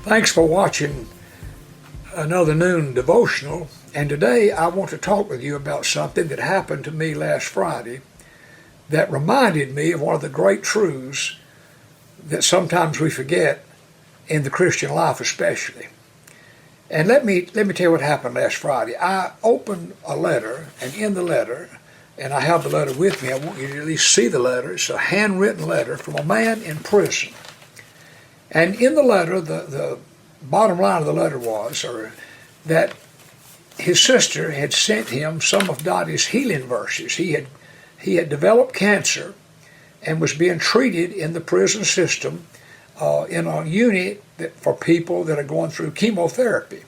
Thanks for watching another noon devotional, and today I want to talk with you about something that happened to me last Friday that reminded me of one of the great truths that sometimes we forget in the Christian life especially. And let me tell you what happened last Friday. I opened a letter, and in the letter, and I have the letter with me, I want you to at least see the letter. It's a handwritten letter from a man in prison. And in the letter, the bottom line of the letter was that his sister had sent him some of Dottie's healing verses. He had developed cancer and was being treated in the prison system in a unit for people that are going through chemotherapy.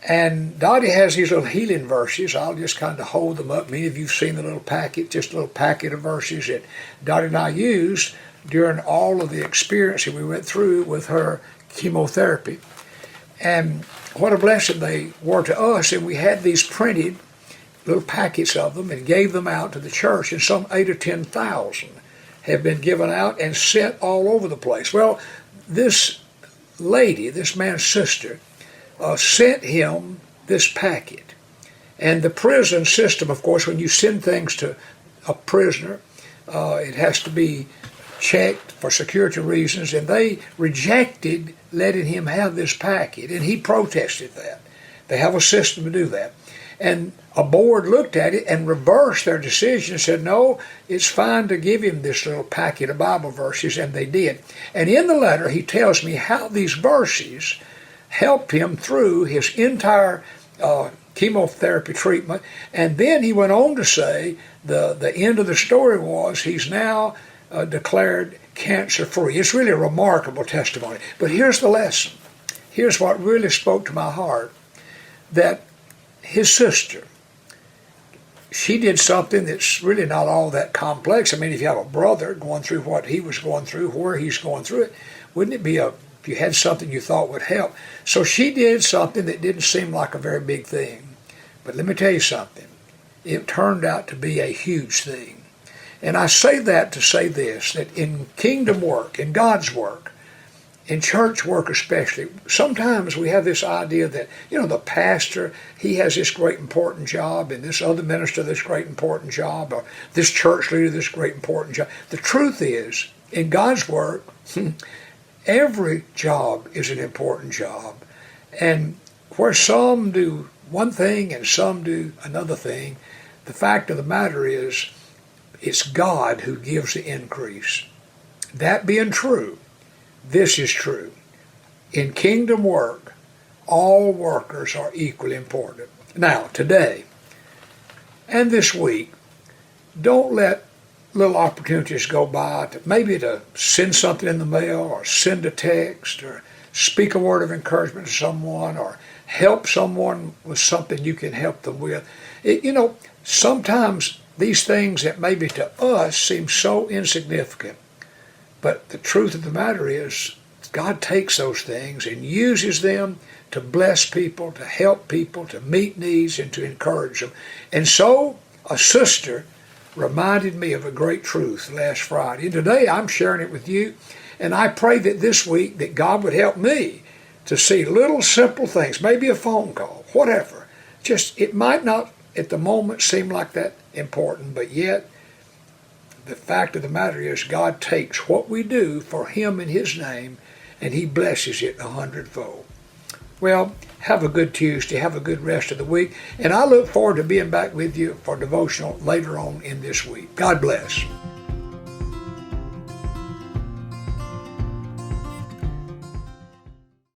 And Dottie has these little healing verses. I'll just kind of hold them up. Many of you have seen the little packet, just a little packet of verses that Dottie and I used during all of the experience that we went through with her chemotherapy. And what a blessing they were to us. And we had these printed little packets of them and gave them out to the church. And some 8,000 or 10,000 have been given out and sent all over the place. Well, this lady, this man's sister, sent him this packet. And the prison system, of course, when you send things to a prisoner, it has to be checked for security reasons, and they rejected letting him have this packet, and he protested that. They have a system to do that. And a board looked at it and reversed their decision and said, no, it's fine to give him this little packet of Bible verses, and they did. And in the letter, he tells me how these verses helped him through his entire chemotherapy treatment. And then he went on to say the end of the story was he's now declared cancer-free. It's really a remarkable testimony. But here's the lesson. Here's what really spoke to my heart, that his sister, she did something that's really not all that complex. I mean, if you have a brother going through what he was going through, where he's going through it, wouldn't it be if you had something you thought would help? So she did something that didn't seem like a very big thing. But let me tell you something. It turned out to be a huge thing. And I say that to say this, that in kingdom work, in God's work, in church work especially, sometimes we have this idea that, the pastor, he has this great important job, and this other minister, this great important job, or this church leader, this great important job. The truth is, in God's work, every job is an important job. And where some do one thing and some do another thing, the fact of the matter is, it's God who gives the increase. That being true, this is true. In kingdom work, all workers are equally important. Now, today and this week, don't let little opportunities go by to send something in the mail, or send a text, or speak a word of encouragement to someone, or help someone with something you can help them with. Sometimes these things that maybe to us seem so insignificant, but the truth of the matter is God takes those things and uses them to bless people, to help people, to meet needs, and to encourage them. And so a sister reminded me of a great truth last Friday. And today I'm sharing it with you, and I pray that this week that God would help me to see little simple things, maybe a phone call, whatever. It might not at the moment seem like that important, but yet the fact of the matter is God takes what we do for Him in His name, and He blesses it 100-fold. Well, have a good Tuesday, have a good rest of the week, and I look forward to being back with you for devotional later on in this week. God bless.